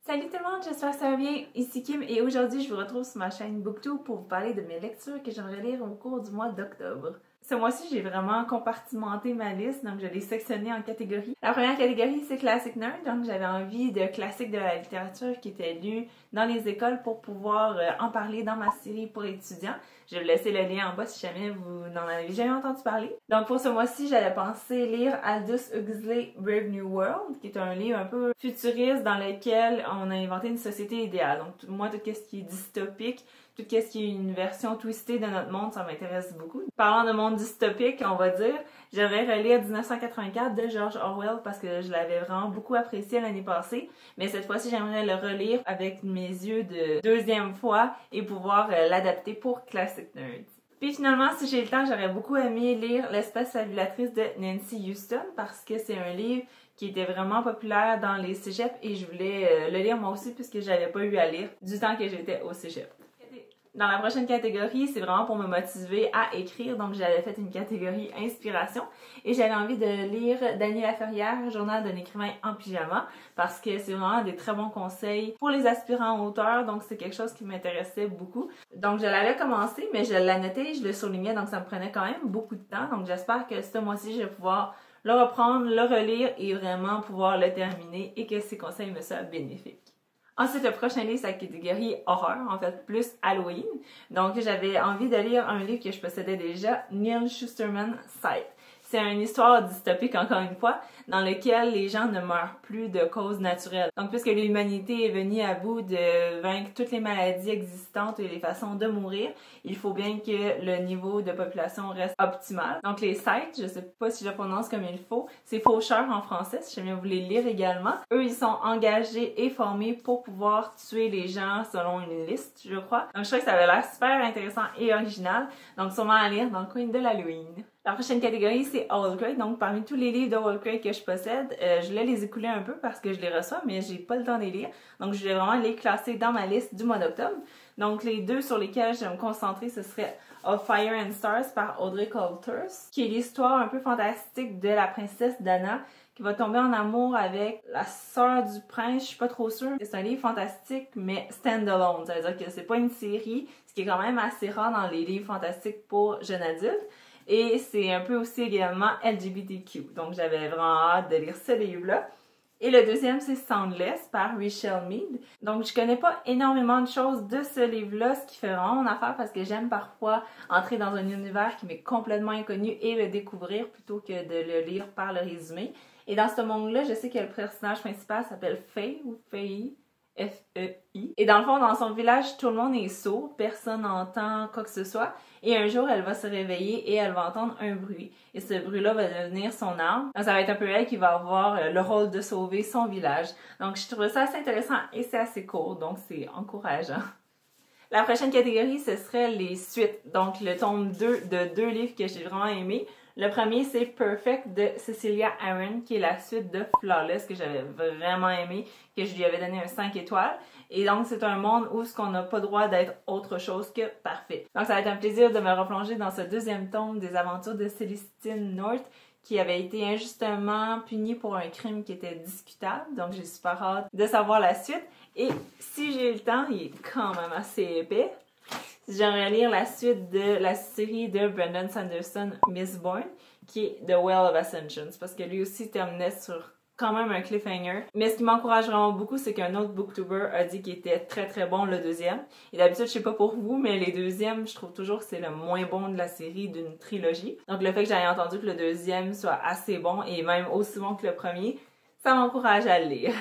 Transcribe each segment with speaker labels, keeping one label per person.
Speaker 1: Salut tout le monde, j'espère que ça va bien. Ici Kim et aujourd'hui je vous retrouve sur ma chaîne Booktube pour vous parler de mes lectures que j'aimerais lire au cours du mois d'octobre. Ce mois-ci, j'ai vraiment compartimenté ma liste, donc je l'ai sectionnée en catégories. La première catégorie, c'est Classic Nerd, donc j'avais envie de classiques de la littérature qui étaient lus dans les écoles pour pouvoir en parler dans ma série pour étudiants. Je vais vous laisser le lien en bas si jamais vous n'en avez jamais entendu parler. Donc pour ce mois-ci, j'avais pensé lire Aldous Huxley Brave New World, qui est un livre un peu futuriste dans lequel on a inventé une société idéale. Donc moi, tout ce qui est dystopique, tout ce qui est une version twistée de notre monde, ça m'intéresse beaucoup. Parlant de monde dystopique, on va dire, j'aimerais relire 1984 de George Orwell parce que je l'avais vraiment beaucoup apprécié l'année passée. Mais cette fois-ci, j'aimerais le relire avec mes yeux de deuxième fois et pouvoir l'adapter pour Classic Nerds. Puis finalement, si j'ai le temps, j'aurais beaucoup aimé lire L'espèce fabulatrice de Nancy Houston parce que c'est un livre qui était vraiment populaire dans les cégeps et je voulais le lire moi aussi puisque j'avais pas eu à lire du temps que j'étais au cégep. Dans la prochaine catégorie, c'est vraiment pour me motiver à écrire, donc j'avais fait une catégorie inspiration et j'avais envie de lire Dany Laferrière, Journal d'un écrivain en pyjama, parce que c'est vraiment des très bons conseils pour les aspirants auteurs, donc c'est quelque chose qui m'intéressait beaucoup. Donc je l'avais commencé, mais je l'annotais, je le soulignais, donc ça me prenait quand même beaucoup de temps, donc j'espère que ce mois-ci, je vais pouvoir le reprendre, le relire et vraiment pouvoir le terminer et que ces conseils me soient bénéfiques. Ensuite, le prochain livre, c'est la catégorie horreur, en fait, plus Halloween. Donc, j'avais envie de lire un livre que je possédais déjà, Neal Shusterman Sight. C'est une histoire dystopique, encore une fois, dans laquelle les gens ne meurent plus de causes naturelles. Donc, puisque l'humanité est venue à bout de vaincre toutes les maladies existantes et les façons de mourir, il faut bien que le niveau de population reste optimal. Donc, les Sight, je sais pas si je le prononce comme il faut, c'est faucheurs en français, si jamais vous voulez lire également. Eux, ils sont engagés et formés pour pouvoir tuer les gens selon une liste, je crois. Donc, je trouve que ça avait l'air super intéressant et original. Donc, sûrement à lire dans le coin de l'Halloween. La prochaine catégorie, c'est Howell Craig. Donc, parmi tous les livres de Howell Craig que je possède, je voulais les écouler un peu parce que je les reçois, mais j'ai pas le temps de les lire. Donc, je voulais vraiment les classer dans ma liste du mois d'octobre. Donc, les deux sur lesquels je vais me concentrer, ce serait Of Fire and Stars par Audrey Coulters, qui est l'histoire un peu fantastique de la princesse Dana qui va tomber en amour avec la sœur du prince, je suis pas trop sûre. C'est un livre fantastique, mais stand-alone. Ça veut dire que c'est pas une série, ce qui est quand même assez rare dans les livres fantastiques pour jeunes adultes. Et c'est un peu aussi également LGBTQ. Donc j'avais vraiment hâte de lire ce livre-là. Et le deuxième, c'est Soundless par Richelle Mead. Donc je connais pas énormément de choses de ce livre-là, ce qui fait vraiment mon affaire parce que j'aime parfois entrer dans un univers qui m'est complètement inconnu et le découvrir plutôt que de le lire par le résumé. Et dans ce monde-là, je sais que le personnage principal s'appelle Faye ou Faye. F-E-I. Et dans le fond, dans son village, tout le monde est sourd, personne n'entend quoi que ce soit. Et un jour, elle va se réveiller et elle va entendre un bruit. Et ce bruit-là va devenir son arme. Donc, ça va être un peu elle qui va avoir le rôle de sauver son village. Donc, je trouve ça assez intéressant et c'est assez court, donc c'est encourageant. La prochaine catégorie, ce serait les suites. Donc, le tome 2 de deux livres que j'ai vraiment aimés. Le premier, c'est Perfect de Cecilia Aaron, qui est la suite de Flawless, que j'avais vraiment aimé, que je lui avais donné un 5 étoiles. Et donc, c'est un monde où on n'a pas le droit d'être autre chose que parfait. Donc, ça va être un plaisir de me replonger dans ce deuxième tome des aventures de Célestine North, qui avait été injustement punie pour un crime qui était discutable. Donc, j'ai super hâte de savoir la suite. Et si j'ai le temps, il est quand même assez épais. J'aimerais lire la suite de la série de Brandon Sanderson, Mistborn, qui est The Well of Ascension, parce que lui aussi terminait sur quand même un cliffhanger. Mais ce qui m'encourage vraiment beaucoup, c'est qu'un autre booktuber a dit qu'il était très très bon le deuxième. Et d'habitude, je sais pas pour vous, mais les deuxièmes, je trouve toujours que c'est le moins bon de la série d'une trilogie. Donc le fait que j'aie entendu que le deuxième soit assez bon et même aussi bon que le premier, ça m'encourage à le lire.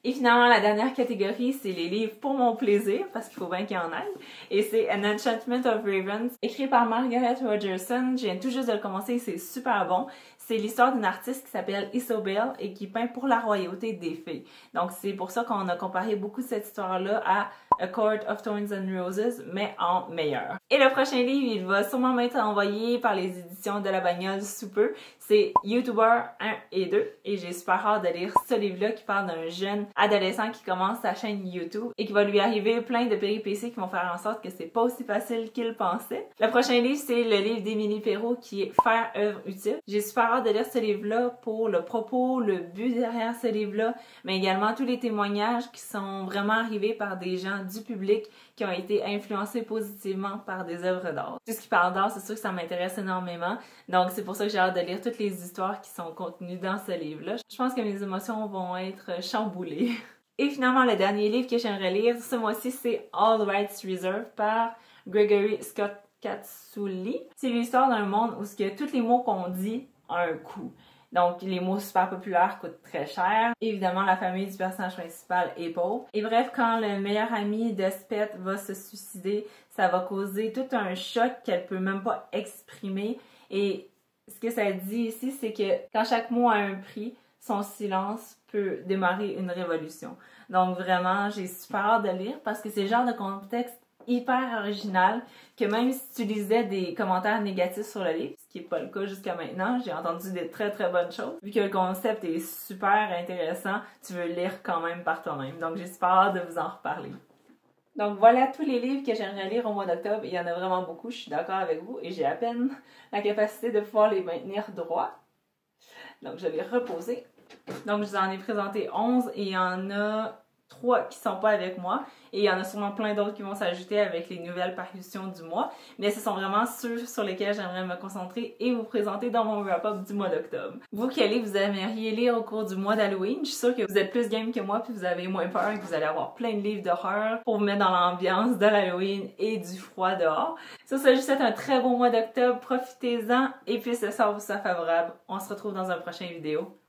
Speaker 1: Et finalement, la dernière catégorie, c'est les livres pour mon plaisir, parce qu'il faut bien qu'il y en ait. Et c'est An Enchantment of Ravens, écrit par Margaret Rogerson. Je viens tout juste de le commencer et c'est super bon. C'est l'histoire d'une artiste qui s'appelle Isobel et qui peint pour la royauté des fées. Donc c'est pour ça qu'on a comparé beaucoup cette histoire-là à A Court of Thorns and Roses, mais en meilleur. Et le prochain livre, il va sûrement m'être envoyé par les éditions de la Bagnole sous peu. C'est YouTuber 1 et 2 et j'ai super hâte de lire ce livre-là qui parle d'un jeune adolescent qui commence sa chaîne YouTube et qui va lui arriver plein de péripéties qui vont faire en sorte que c'est pas aussi facile qu'il pensait. Le prochain livre, c'est le livre d'Émilie Perrault qui est Faire œuvre utile. J'ai super hâte de lire ce livre-là pour le propos, le but derrière ce livre-là, mais également tous les témoignages qui sont vraiment arrivés par des gens du public qui ont été influencés positivement par des œuvres d'art. Tout ce qui parle d'art, c'est sûr que ça m'intéresse énormément, donc c'est pour ça que j'ai hâte de lire toutes les histoires qui sont contenues dans ce livre-là. Je pense que mes émotions vont être chamboulées. Et finalement, le dernier livre que j'aimerais lire ce mois-ci, c'est All Rights Reserved par Gregory Scott Katsoulis. C'est l'histoire d'un monde où tous les mots qu'on dit ont un coût. Donc, les mots super populaires coûtent très cher. Évidemment, la famille du personnage principal est pauvre. Et bref, quand le meilleur ami d'Espet va se suicider, ça va causer tout un choc qu'elle peut même pas exprimer. Et ce que ça dit ici, c'est que quand chaque mot a un prix, son silence peut démarrer une révolution. Donc vraiment, j'ai super hâte de lire parce que c'est le genre de contexte hyper original que même si tu lisais des commentaires négatifs sur le livre, ce qui n'est pas le cas jusqu'à maintenant, j'ai entendu des très très bonnes choses. Vu que le concept est super intéressant, tu veux lire quand même par toi-même. Donc j'ai super hâte de vous en reparler. Donc voilà tous les livres que j'aimerais lire au mois d'octobre. Il y en a vraiment beaucoup, je suis d'accord avec vous, et j'ai à peine la capacité de pouvoir les maintenir droits. Donc je vais les reposer. Donc je vous en ai présenté 11 et il y en a 3 qui sont pas avec moi. Et il y en a sûrement plein d'autres qui vont s'ajouter avec les nouvelles parutions du mois. Mais ce sont vraiment ceux sur lesquels j'aimerais me concentrer et vous présenter dans mon wrap-up du mois d'octobre. Vous, quel livre vous aimeriez lire au cours du mois d'Halloween? Je suis sûre que vous êtes plus game que moi puis vous avez moins peur et que vous allez avoir plein de livres d'horreur pour vous mettre dans l'ambiance de l'Halloween et du froid dehors. Sur ce, je vous souhaite un très bon mois d'octobre. Profitez-en et puis ce soir vous soit favorable. On se retrouve dans un prochain vidéo.